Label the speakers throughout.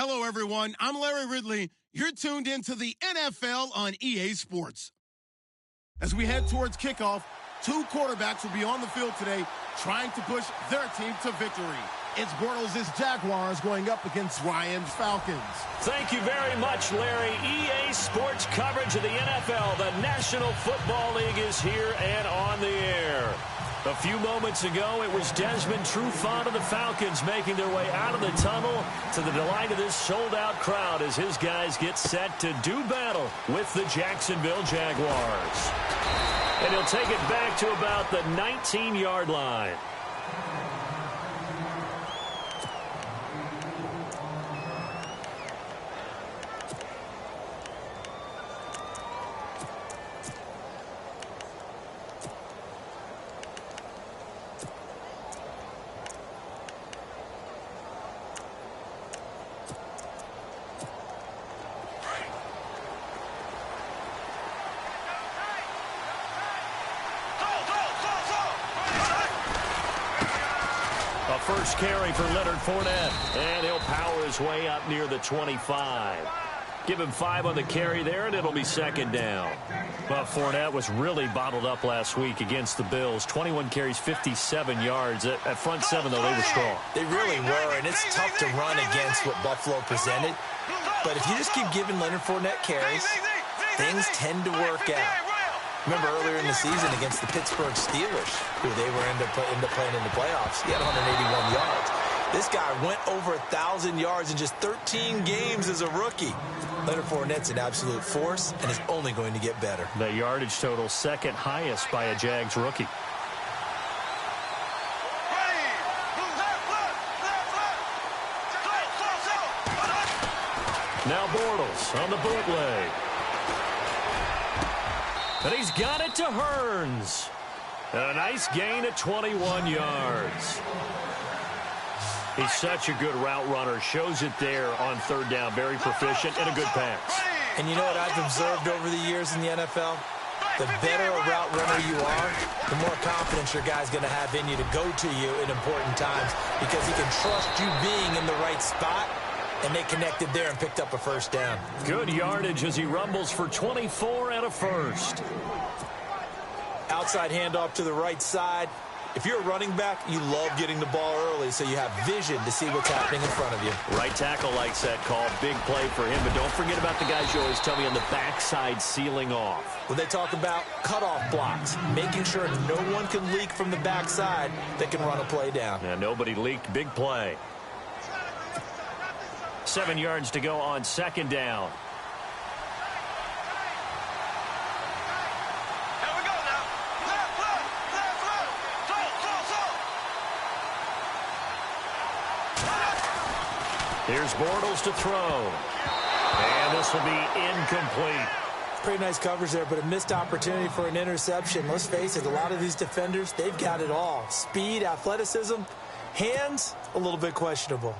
Speaker 1: Hello, everyone. I'm Larry Ridley. You're tuned into the NFL on EA Sports. As we head towards kickoff, two quarterbacks will be on the field today trying to push their team to victory. It's Bortles' Jaguars going up against Ryan's Falcons.
Speaker 2: Thank you very much, Larry. EA Sports coverage of the NFL. The National Football League is here and on the air. A few moments ago, it was Desmond Trufant of the Falcons making their way out of the tunnel to the delight of this sold-out crowd as his guys get set to do battle with the Jacksonville Jaguars. And he'll take it back to about the 19-yard line. First carry for Leonard Fournette, and he'll power his way up near the 25. Give him 5 on the carry there, and it'll be second down. Well, Fournette was really bottled up last week against the Bills. 21 carries, 57 yards. At front seven, though, they were strong.
Speaker 3: They really were, and it's tough to run against what Buffalo presented. But if you just keep giving Leonard Fournette carries, things tend to work out. Remember earlier in the season against the Pittsburgh Steelers, who they were end up playing in the playoffs, he had 181 yards. This guy went over 1,000 yards in just 13 games as a rookie. Leonard Fournette's an absolute force and is only going to get better.
Speaker 2: The yardage total second highest by a Jags rookie. Now Bortles on the bootleg. And he's got it to Hearns. A nice gain at 21 yards. He's such a good route runner. Shows it there on third down. Very proficient and a good pass.
Speaker 3: And you know what I've observed over the years in the NFL? The better a route runner you are, the more confidence your guy's going to have in you to go to you in important times because he can trust you being in the right spot. And they connected there and picked up a first down.
Speaker 2: Good yardage as he rumbles for 24 and a first.
Speaker 3: Outside handoff to the right side. If you're a running back, you love getting the ball early so you have vision to see what's happening in front of you.
Speaker 2: Right tackle likes that call. Big play for him. But don't forget about the guys you always tell me on the backside sealing off.
Speaker 3: When they talk about cutoff blocks, making sure no one can leak from the backside that can run a play down.
Speaker 2: Yeah, nobody leaked. Big play. 7 yards to go on second down.
Speaker 4: Here we go now. Left.
Speaker 2: Here's Bortles to throw. And this will be incomplete.
Speaker 3: Pretty nice coverage there, but a missed opportunity for an interception. Let's face it, a lot of these defenders, they've got it all. Speed, athleticism, hands, a little bit questionable.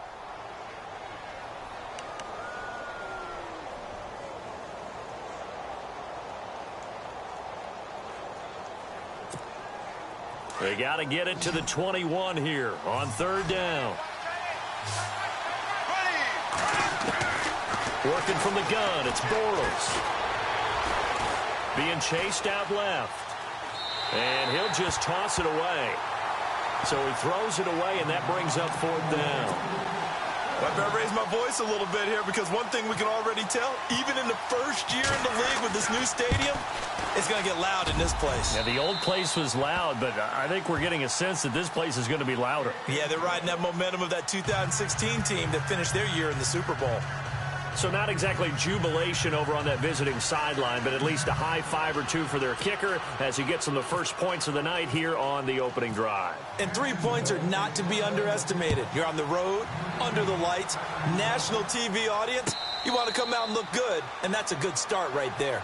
Speaker 2: They got to get it to the 21 here on third down. Working from the gun, it's Bortles. Being chased out left. And he'll just toss it away. So he throws it away, and that brings up fourth down.
Speaker 5: I better raise my voice a little bit here because one thing we can already tell, even in the first year in the league with this new stadium, it's going to get loud in this place.
Speaker 2: Yeah, the old place was loud, but I think we're getting a sense that this place is going to be louder.
Speaker 3: Yeah, they're riding that momentum of that 2016 team that finished their year in the Super Bowl.
Speaker 2: So not exactly jubilation over on that visiting sideline, but at least a high 5 or 2 for their kicker as he gets them the first points of the night here on the opening drive.
Speaker 3: And 3 points are not to be underestimated. You're on the road, under the lights, national TV audience. You want to come out and look good, and that's a good start right there.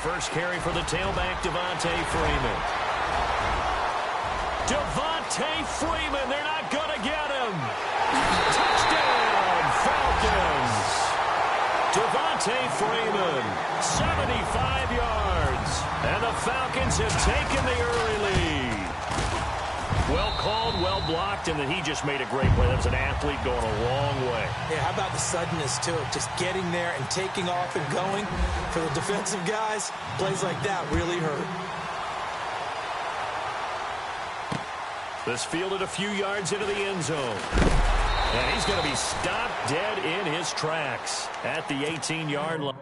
Speaker 2: first carry for the tailback, Devontae Freeman. Devontae Freeman, they're not going to get him. Touchdown, Falcons. Devontae Freeman, 75 yards. And the Falcons have taken the early lead. Well called, well blocked, and then he just made a great play. That was an athlete going a long way.
Speaker 3: Yeah, how about the suddenness to it? Just getting there and taking off and going. For the defensive guys, plays like that really hurt.
Speaker 2: This fielded a few yards into the end zone. And he's going to be stopped dead in his tracks at the 18-yard line.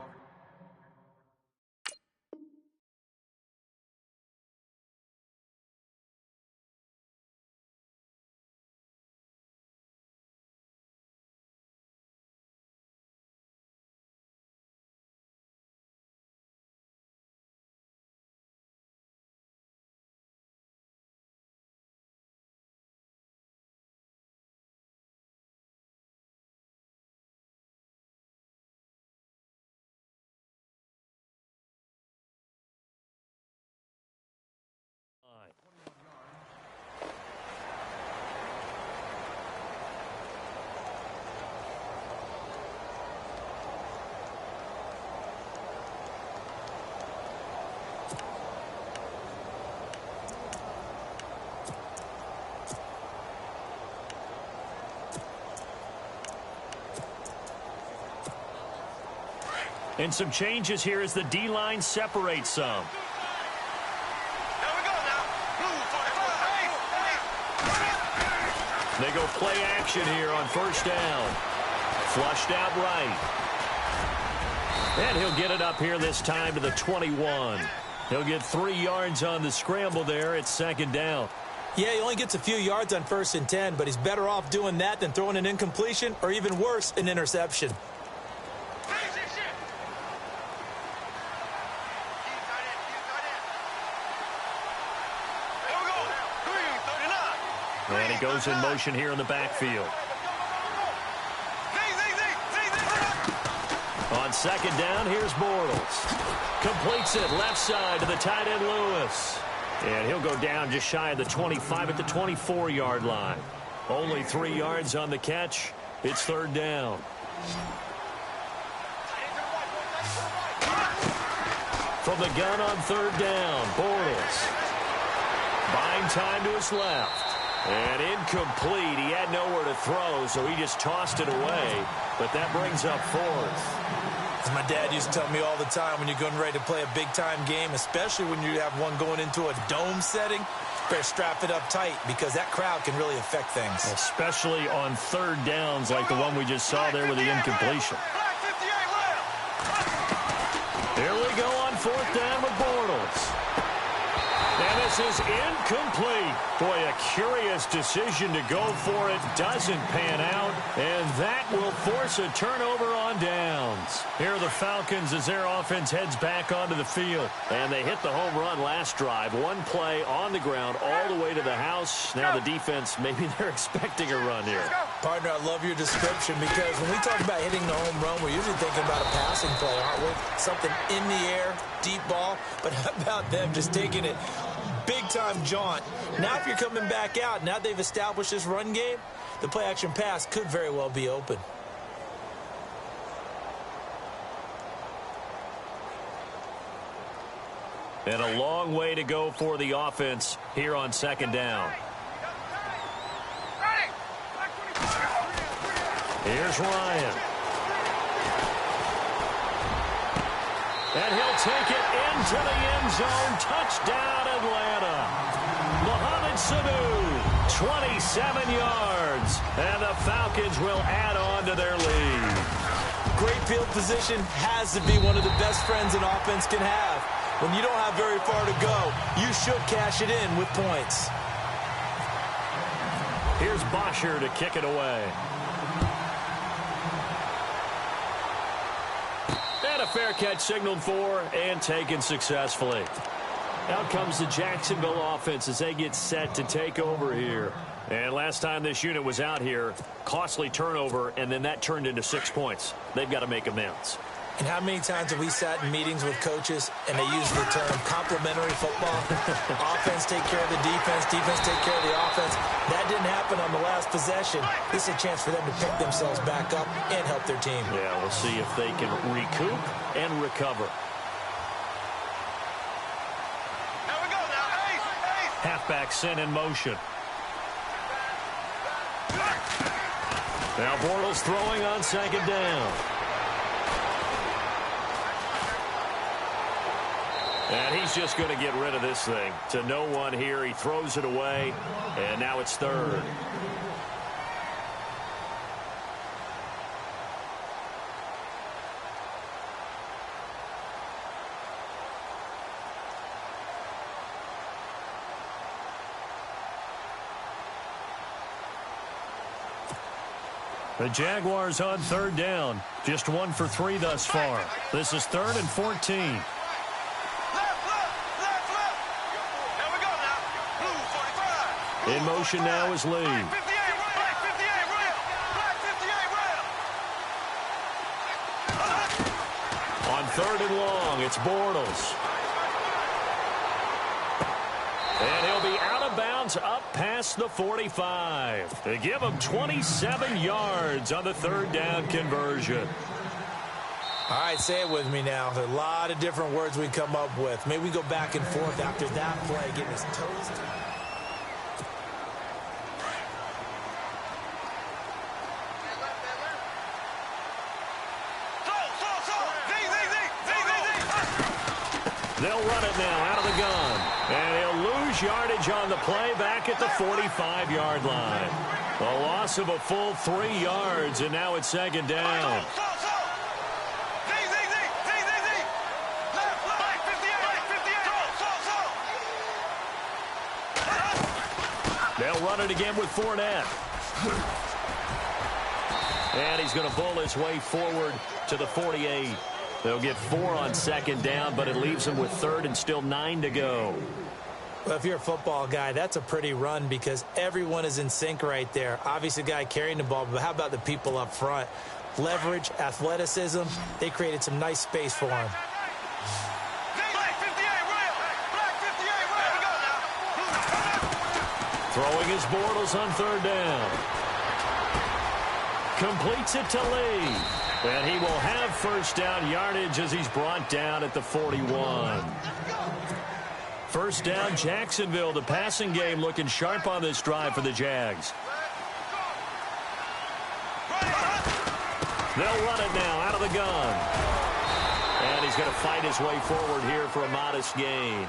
Speaker 2: And some changes here as the D-line separates some.
Speaker 4: There we go now. Move, 45.
Speaker 2: They go play action here on first down. Flushed out right. And he'll get it up here this time to the 21. He'll get 3 yards on the scramble there at second down.
Speaker 3: Yeah, he only gets a few yards on 1st and 10, but he's better off doing that than throwing an incompletion or even worse, an interception.
Speaker 2: And he goes in motion here in the backfield. On second down, here's Bortles. Completes it left side to the tight end Lewis. And he'll go down just shy of the 25 at the 24-yard line. Only 3 yards on the catch. It's third down. From the gun on third down, Bortles. Buying time to his left. And incomplete. He had nowhere to throw, so he just tossed it away. But that brings up fourth.
Speaker 3: As my dad used to tell me all the time, when you're getting ready to play a big-time game, especially when you have one going into a dome setting, better strap it up tight because that crowd can really affect things.
Speaker 2: Especially on third downs like the one we just saw there with the incompletion. Here we go on fourth down with Bortles. And this is incomplete. Boy, a curious decision to go for it. Doesn't pan out. And that will force a turnover on downs. Here are the Falcons as their offense heads back onto the field. And they hit the home run last drive. One play on the ground all the way to the house. Now the defense, maybe they're expecting a run here.
Speaker 3: Partner, I love your description because when we talk about hitting the home run, we're usually thinking about a passing play, aren't we? Something in the air, deep ball. But how about them just taking it big-time jaunt? Now if you're coming back out, now they've established this run game, the play-action pass could very well be open.
Speaker 2: And a long way to go for the offense here on second down. Here's Ryan. And he'll take it into the end zone. Touchdown, Atlanta. Mohamed Sanu, 27 yards. And the Falcons will add on to their lead.
Speaker 3: Great field position has to be one of the best friends an offense can have. When you don't have very far to go, you should cash it in with points.
Speaker 2: Here's Bosher to kick it away. And a fair catch signaled for and taken successfully. Out comes the Jacksonville offense as they get set to take over here. And last time this unit was out here, costly turnover, and then that turned into 6 points. They've got to make amends.
Speaker 3: And how many times have we sat in meetings with coaches and they use the term complementary football? Offense take care of the defense, defense take care of the offense. That didn't happen on the last possession. This is a chance for them to pick themselves back up and help their team.
Speaker 2: Yeah, we'll see if they can recoup and recover.
Speaker 4: There we go now. Ace.
Speaker 2: Halfback sent in motion. Now Bortles throwing on second down. And he's just going to get rid of this thing. To no one here. He throws it away. And now it's third. The Jaguars on third down. Just 1 for 3 thus far. This is 3rd and 14. In motion now is Lee.
Speaker 4: Black 58 rail. Black 58 rail.
Speaker 2: On 3rd and long, it's Bortles. And he'll be out of bounds up past the 45. They give him 27 yards on the 3rd down conversion.
Speaker 3: All right, say it with me now. There are a lot of different words we come up with. Maybe we go back and forth after that play, getting his toes to...
Speaker 2: They'll run it now out of the gun. And he'll lose yardage on the play back at the 45-yard line. A loss of a full 3 yards, and now it's 2nd down. They'll run it again with Fournette. And he's going to bull his way forward to the 48. They'll get 4 on 2nd down, but it leaves them with 3rd and still 9 to go.
Speaker 3: Well, if you're a football guy, that's a pretty run because everyone is in sync right there. Obviously, the guy carrying the ball, but how about the people up front? Leverage, athleticism, they created some nice space for him.
Speaker 2: Throwing his Bortles on 3rd down. Completes it to Lee. And he will have 1st down yardage as he's brought down at the 41. 1st down, Jacksonville. The passing game looking sharp on this drive for the Jags. They'll run it now out of the gun. And he's going to fight his way forward here for a modest gain.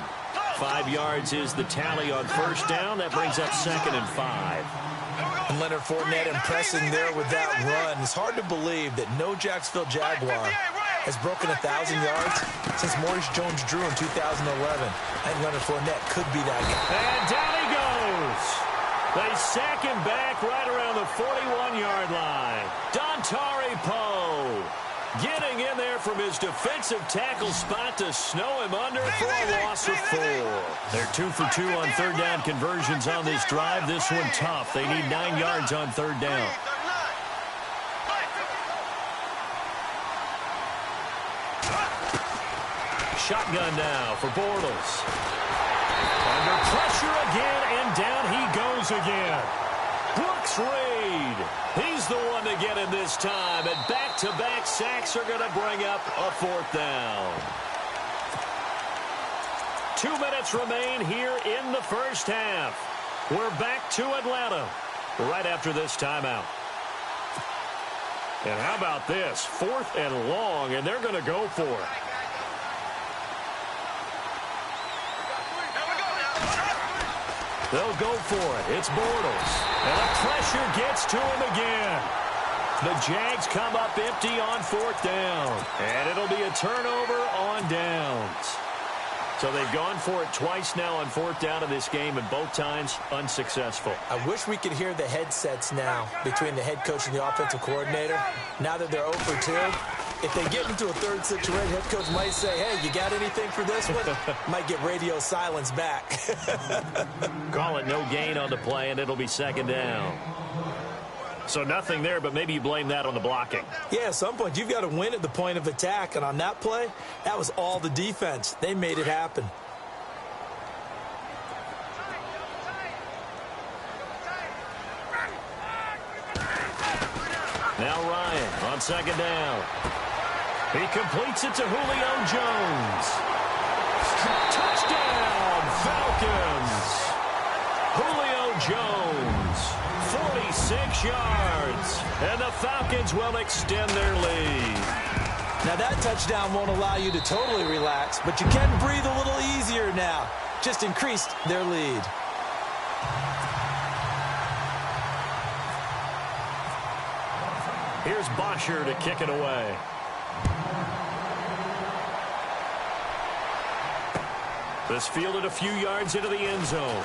Speaker 2: 5 yards is the tally on 1st down. That brings up 2nd and 5.
Speaker 3: And Leonard Fournette impressing there with that run. It's hard to believe that no Jacksonville Jaguar has broken 1,000 yards since Maurice Jones-Drew in 2011. And Leonard Fournette could be that guy.
Speaker 2: And down he goes. They sack him back right around the 41-yard line. Dontari Poe getting in there from his defensive tackle spot to snow him under for a loss of 4. They're 2 for 2 on 3rd down conversions on this drive. This one tough. They need 9 yards on 3rd down. Shotgun now for Bortles. Under pressure again, and down he goes again. Brooks Reed. He's the one to get him this time, and back-to-back sacks are going to bring up a 4th down. 2 minutes remain here in the 1st half. We're back to Atlanta right after this timeout. And how about this? 4th and long, and they're going to go for it. They'll go for it. It's Bortles. And the pressure gets to him again. The Jags come up empty on 4th down. And it'll be a turnover on downs. So they've gone for it twice now on 4th down in this game, and both times unsuccessful.
Speaker 3: I wish we could hear the headsets now between the head coach and the offensive coordinator. Now that they're 0 for 2, if they get into a 3rd situation, head coach might say, hey, you got anything for this one? Might get radio silence back.
Speaker 2: Call it no gain on the play, and it'll be 2nd down. So nothing there, but maybe you blame that on the blocking.
Speaker 3: Yeah, at some point, you've got to win at the point of attack. And on that play, that was all the defense. They made it happen.
Speaker 2: Now Ryan on second down. He completes it to Julio Jones. Touchdown, Falcons. Julio Jones, 46 yards. And the Falcons will extend their lead.
Speaker 3: Now that touchdown won't allow you to totally relax, but you can breathe a little easier now. Just increased their lead.
Speaker 2: Here's Bosher to kick it away. This fielded a few yards into the end zone.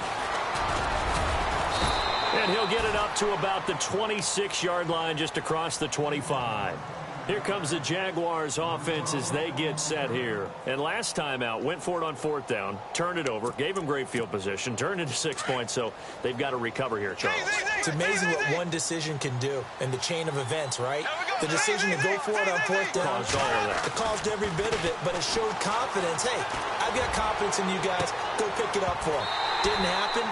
Speaker 2: And he'll get it up to about the 26-yard line, just across the 25. Here comes the Jaguars offense as they get set here. And last time out, went for it on fourth down, turned it over, gave them great field position, turned into 6 points, so they've got to recover here, Charles.
Speaker 3: It's amazing what one decision can do in the chain of events, right? The decision to go for it on fourth down,
Speaker 2: Caused all of that.
Speaker 3: it caused every bit of it, but it showed confidence. Hey, I've got confidence in you guys. Go pick it up for them. Didn't happen.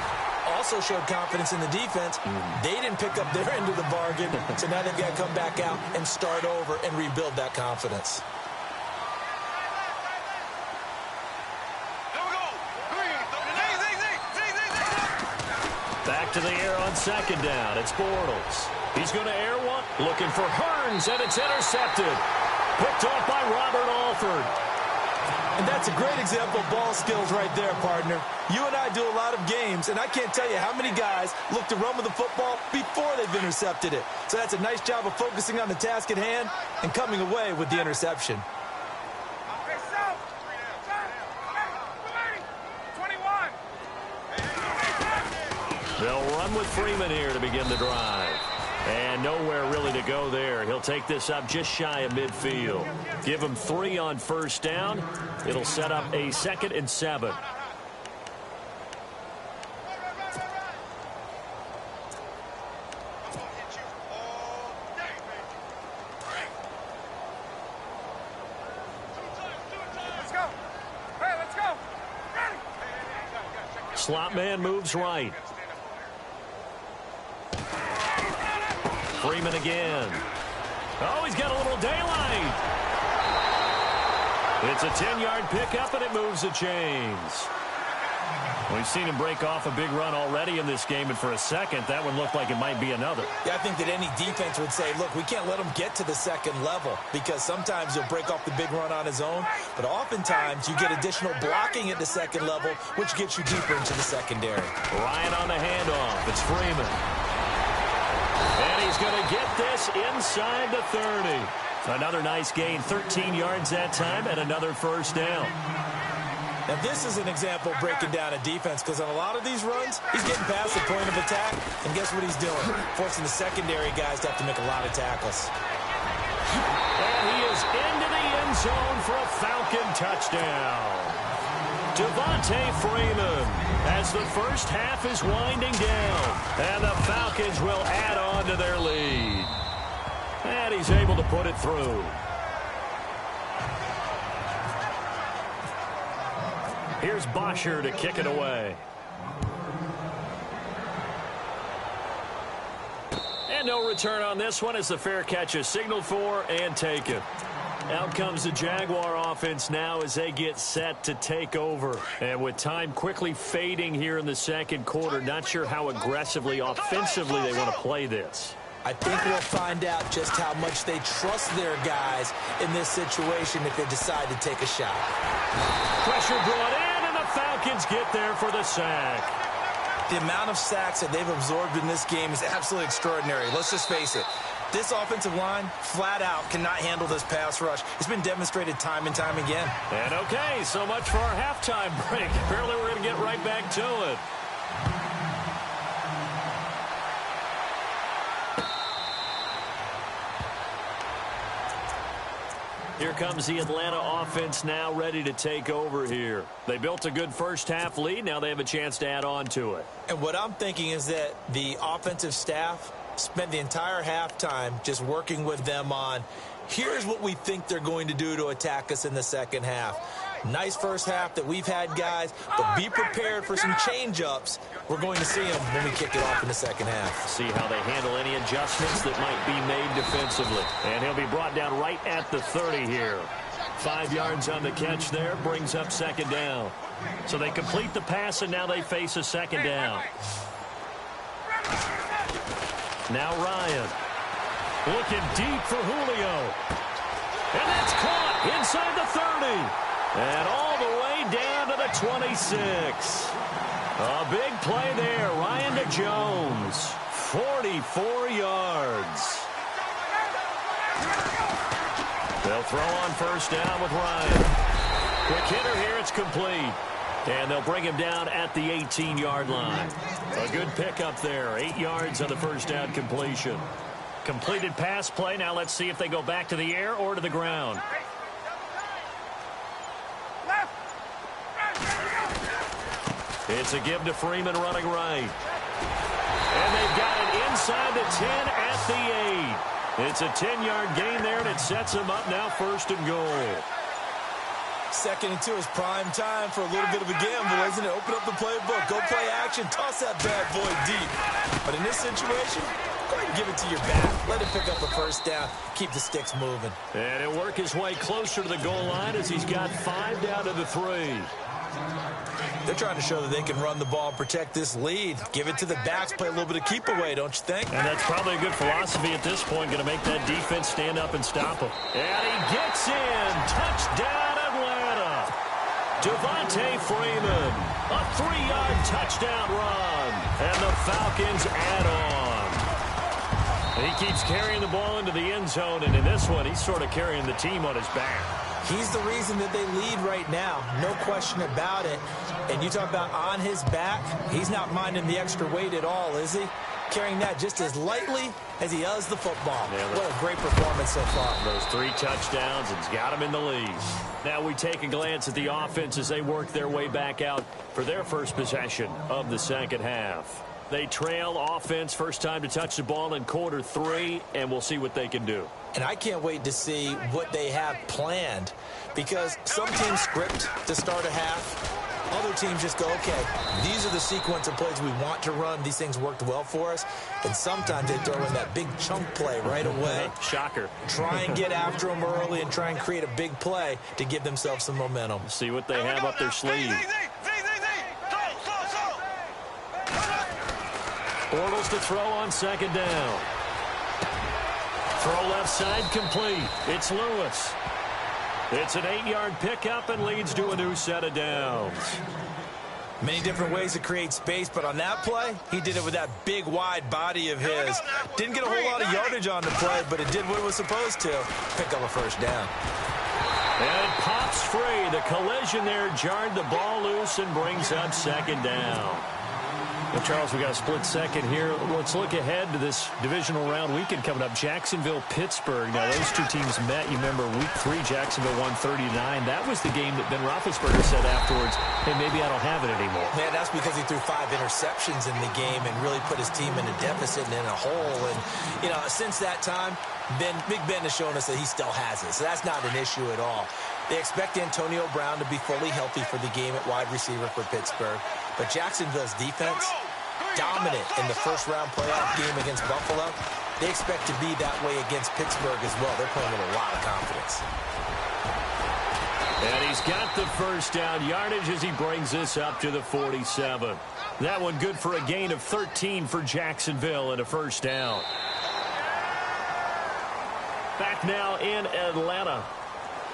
Speaker 3: Also showed confidence in the defense. They didn't pick up their end of the bargain, so now they've got to come back out and start over and rebuild that confidence.
Speaker 2: Back to the air on second down. It's Bortles. He's going to air one. Looking for Hearns, and it's intercepted. Picked off by Robert Alford.
Speaker 3: And that's a great example of ball skills right there, partner. You and I do a lot of games, and I can't tell you how many guys look to run with the football before they've intercepted it. So that's a nice job of focusing on the task at hand and coming away with the interception.
Speaker 2: They'll run with Freeman here to begin the drive. And nowhere really to go there. He'll take this up just shy of midfield. Give him 3 on first down. It'll set up a 2nd and 7. Slot man moves right. Freeman again. Oh, he's got a little daylight. It's a 10-yard pickup, and it moves the chains. We've seen him break off a big run already in this game, and for a second, that one looked like it might be another.
Speaker 3: Yeah, I think that any defense would say, look, we can't let him get to the second level because sometimes he'll break off the big run on his own, but oftentimes you get additional blocking at the second level, which gets you deeper into the secondary.
Speaker 2: Ryan on the handoff. It's Freeman. And he's going to get this inside the 30. Another nice gain, 13 yards that time, and another first down.
Speaker 3: Now, this is an example of breaking down a defense because on a lot of these runs, he's getting past the point of attack, and guess what he's doing? Forcing the secondary guys to have to make a lot of tackles.
Speaker 2: And he is into the end zone for a Falcon touchdown. Devontae Freeman as the first half is winding down, and the Falcons will add on to their lead. And he's able to put it through. Here's Bosher to kick it away. And no return on this one as the fair catch is signaled for and taken. Out comes the Jaguar offense now as they get set to take over. And with time quickly fading here in the second quarter, not sure how aggressively, offensively they want to play this.
Speaker 3: I think we'll find out just how much they trust their guys in this situation if they decide to take a shot.
Speaker 2: Pressure brought in, and the Falcons get there for the sack.
Speaker 3: The amount of sacks that they've absorbed in this game is absolutely extraordinary. Let's just face it. This offensive line, flat out, cannot handle this pass rush. It's been demonstrated time and time again.
Speaker 2: And okay, so much for our halftime break. Apparently we're going to get right back to it. Here comes the Atlanta offense now ready to take over here. They built a good first half lead. Now they have a chance to add on to it.
Speaker 3: And what I'm thinking is that the offensive staff spent the entire halftime just working with them on, here's what we think they're going to do to attack us in the second half. Nice first half that we've had, guys, but be prepared for some change-ups. We're going to see them when we kick it off in the second half.
Speaker 2: See how they handle any adjustments that might be made defensively. And he'll be brought down right at the 30 here. 5 yards on the catch there, brings up second down. So they complete the pass, and now they face a second down. Now Ryan. Looking deep for Julio. And that's caught inside the 30. And all the way down to the 26. A big play there. Ryan to Jones. 44 yards. They'll throw on first down with Ryan. Quick hitter here. It's complete. And they'll bring him down at the 18-yard line. A good pickup there. 8 yards on the first down completion. Completed pass play. Now let's see if they go back to the air or to the ground. It's a give to Freeman running right. And they've got it inside the 10 at the 8. It's a 10-yard gain there, and it sets them up now first and goal.
Speaker 3: 2nd and 2 is prime time for a little bit of a gamble, isn't it? Open up the playbook, go play action, toss that bad boy deep. But in this situation, go ahead and give it to your back. Let him pick up a first down, keep the sticks moving.
Speaker 2: And he'll work his way closer to the goal line as he's got 5 down to the 3.
Speaker 3: They're trying to show that they can run the ball, protect this lead. Give it to the backs, play a little bit of keep away, don't you think?
Speaker 2: And that's probably a good philosophy at this point, going to make that defense stand up and stop him. And he gets in. Touchdown, Atlanta. Devontae Freeman. A 3-yard touchdown run. And the Falcons add on. He keeps carrying the ball into the end zone, and in this one, he's sort of carrying the team on his back.
Speaker 3: He's the reason that they lead right now. No question about it. And you talk about on his back, he's not minding the extra weight at all, is he? Carrying that just as lightly as he does the football. Yeah, what a great performance so far.
Speaker 2: Those 3 touchdowns, and he's got him in the lead. Now we take a glance at the offense as they work their way back out for their first possession of the second half. They trail offense, first time to touch the ball in quarter 3, and we'll see what they can do.
Speaker 3: And I can't wait to see what they have planned, because some teams script to start a half. Other teams just go, okay, these are the sequence of plays we want to run. These things worked well for us. And sometimes they throw in that big chunk play right away.
Speaker 2: Shocker.
Speaker 3: Try and get after them early and try and create a big play to give themselves some momentum.
Speaker 2: See what they have up their sleeve. Bortles to throw on second down. Throw left side complete. It's Lewis. It's an 8-yard pickup and leads to a new set of downs.
Speaker 3: Many different ways to create space, but on that play, he did it with that big, wide body of his. Didn't get a whole lot of yardage on the play, but it did what it was supposed to. Pick up a first down.
Speaker 2: And it pops free. The collision there jarred the ball loose and brings up second down. Well, Charles, we got a split second here. Let's look ahead to this divisional round weekend coming up. Jacksonville, Pittsburgh. Now, those two teams met. You remember week 3, Jacksonville won 30-9. That was the game that Ben Roethlisberger said afterwards, hey, maybe I don't have it anymore.
Speaker 3: Man, that's because he threw 5 interceptions in the game and really put his team in a deficit and in a hole. And, you know, since that time, Big Ben has shown us that he still has it. So that's not an issue at all. They expect Antonio Brown to be fully healthy for the game at wide receiver for Pittsburgh. But Jacksonville's defense, dominant in the first-round playoff game against Buffalo. They expect to be that way against Pittsburgh as well. They're playing with a lot of confidence.
Speaker 2: And he's got the first down yardage as he brings this up to the 47. That one good for a gain of 13 for Jacksonville and a first down. Back now in Atlanta.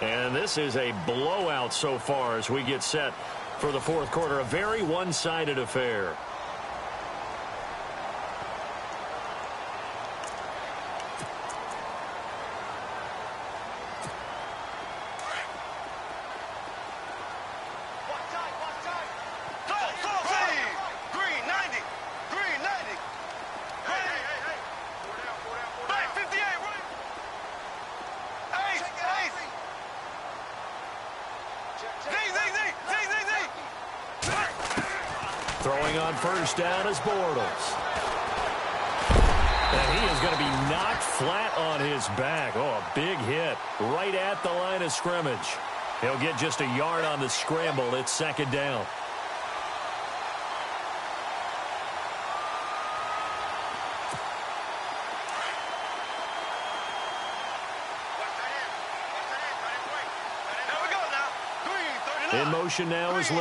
Speaker 2: And this is a blowout so far as we get set for the fourth quarter. A very one-sided affair. Throwing on first down is Bortles. And he is going to be knocked flat on his back. Oh, a big hit right at the line of scrimmage. He'll get just a yard on the scramble. It's second down. In motion now is Lee.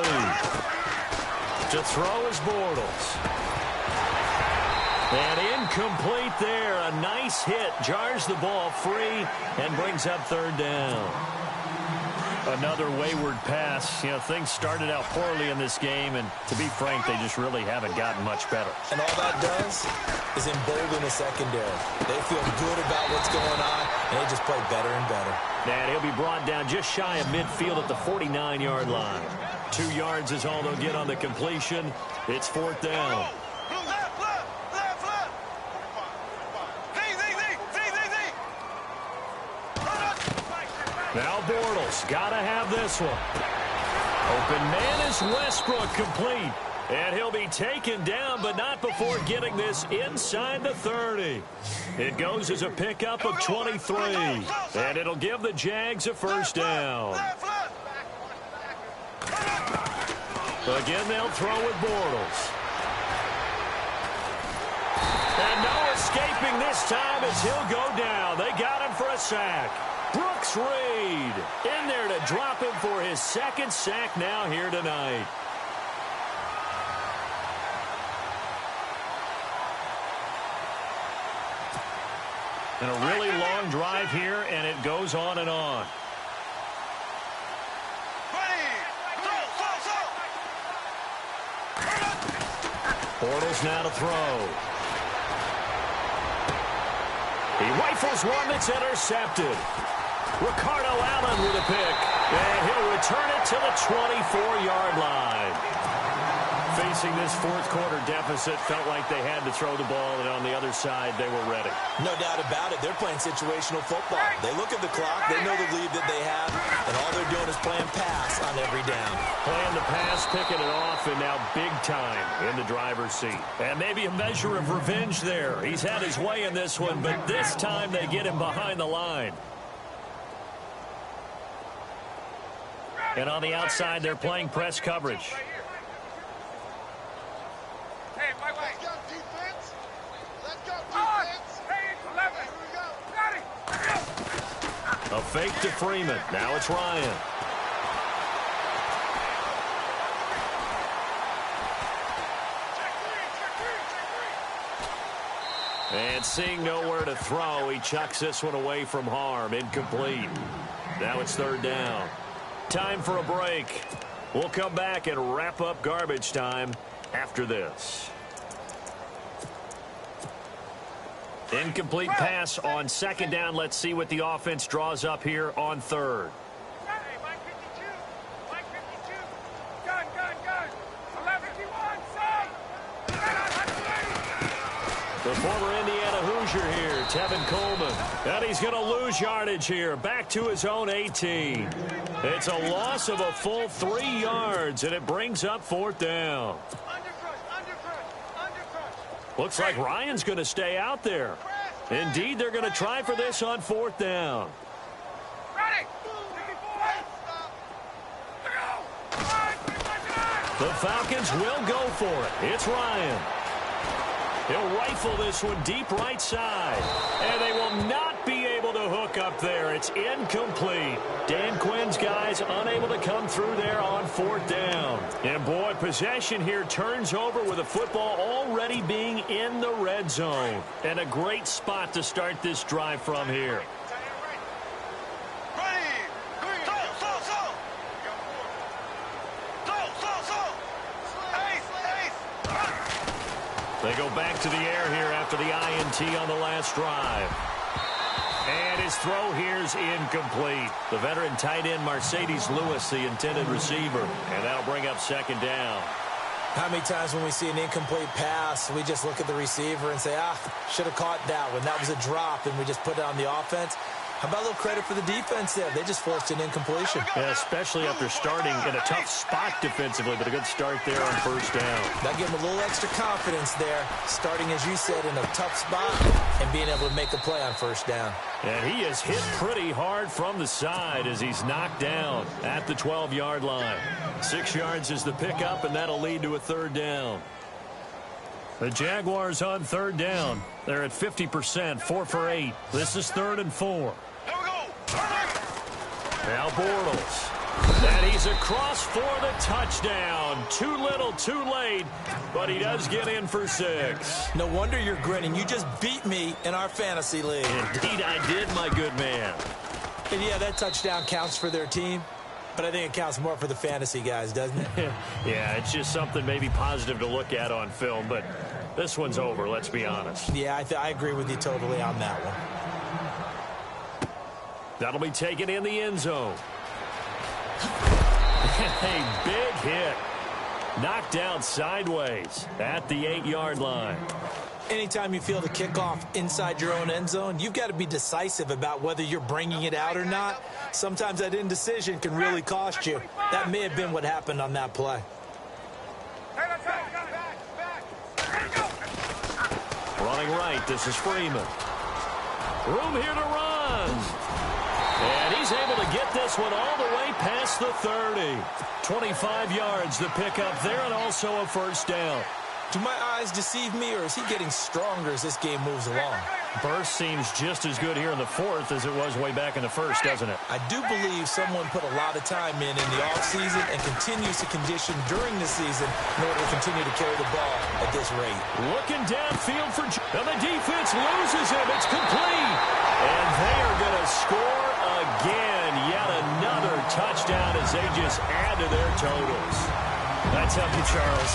Speaker 2: To throw is Bortles. And incomplete there. A nice hit. Jars the ball free and brings up third down. Another wayward pass. You know, things started out poorly in this game, and to be frank, they just really haven't gotten much better.
Speaker 3: And all that does is embolden the secondary. They feel good about what's going on, and they just play better and better.
Speaker 2: And he'll be brought down just shy of midfield at the 49-yard line. 2 yards is all they'll get on the completion. It's fourth down. Now Bortles, gotta have this one. Open man is Westbrook, complete. And he'll be taken down, but not before getting this inside the 30. It goes as a pickup of 23. And it'll give the Jags a first down. Again, they'll throw with Bortles. And no escaping this time as he'll go down. They got him for a sack. Brooks Reed in there to drop him for his second sack now here tonight. And a really long drive here, and it goes on and on. Bortles now to throw. He rifles one that's intercepted. Ricardo Allen with a pick. And he'll return it to the 24-yard line. Facing this fourth quarter deficit, felt like they had to throw the ball, and on the other side, they were ready.
Speaker 3: No doubt about it. They're playing situational football. They look at the clock. They know the lead that they have, and all they're doing is playing pass on every down.
Speaker 2: Playing the pass, picking it off, and now big time in the driver's seat. And maybe a measure of revenge there. He's had his way in this one, but this time they get him behind the line. And on the outside, they're playing press coverage. A fake to Freeman. Now it's Ryan. And seeing nowhere to throw, he chucks this one away from harm. Incomplete. Now it's third down. Time for a break. We'll come back and wrap up garbage time after this. Incomplete pass on second down. Let's see what the offense draws up here on third. The former Indiana Hoosier here, Tevin Coleman. And he's going to lose yardage here, back to his own 18. It's a loss of a full 3 yards, and it brings up fourth down. Looks like Ryan's going to stay out there. Indeed, they're going to try for this on fourth down. The Falcons will go for it. It's Ryan. He'll rifle this one deep right side. And they will not be able to hook up there. It's incomplete. Dan Quinn's guys unable to come through there on fourth down. And boy, possession here turns over with the football already being in the red zone. And a great spot to start this drive from here. They go back to the air here after the INT on the last drive. And his throw here's incomplete. The veteran tight end Mercedes Lewis, the intended receiver. And that'll bring up second down.
Speaker 3: How many times when we see an incomplete pass, we just look at the receiver and say, should have caught that one. That was a drop, and we just put it on the offense. How about a little credit for the defense there? They just forced an incompletion.
Speaker 2: Yeah, especially after starting in a tough spot defensively, but a good start there on first down.
Speaker 3: That gave him a little extra confidence there, starting, as you said, in a tough spot and being able to make a play on first down.
Speaker 2: And he is hit pretty hard from the side as he's knocked down at the 12-yard line. 6 yards is the pickup, and that'll lead to a third down. The Jaguars on third down. They're at 50%, 4 for 8. This is 3rd and 4. Now Bortles. And he's across for the touchdown. Too little, too late, but he does get in for 6.
Speaker 3: No wonder you're grinning. You just beat me in our fantasy league.
Speaker 2: Indeed I did, my good man.
Speaker 3: And yeah, that touchdown counts for their team, but I think it counts more for the fantasy guys, doesn't it?
Speaker 2: Yeah, it's just something maybe positive to look at on film, but this one's over, let's be honest.
Speaker 3: Yeah, I agree with you totally on that one.
Speaker 2: That'll be taken in the end zone. A big hit. Knocked down sideways at the 8-yard line.
Speaker 3: Anytime you feel the kickoff inside your own end zone, you've got to be decisive about whether you're bringing it out or not. Sometimes that indecision can really cost you. That may have been what happened on that play.
Speaker 2: Running right, this is Freeman. Room here to run. And he's able to get this one all the way past the 30. 25 yards to pick up there, and also a first down.
Speaker 3: Do my eyes deceive me, or is he getting stronger as this game moves along?
Speaker 2: Burst seems just as good here in the 4th as it was way back in the 1st, doesn't it?
Speaker 3: I do believe someone put a lot of time in the offseason and continues to condition during the season in order to continue to carry the ball at this rate.
Speaker 2: Looking downfield for... And the defense loses him. It's complete. And they are going to score again. Yet another touchdown as they just add to their totals. That's up to Charles.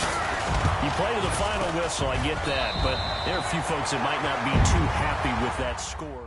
Speaker 2: You play to the final whistle, I get that, but there are a few folks that might not be too happy with that score.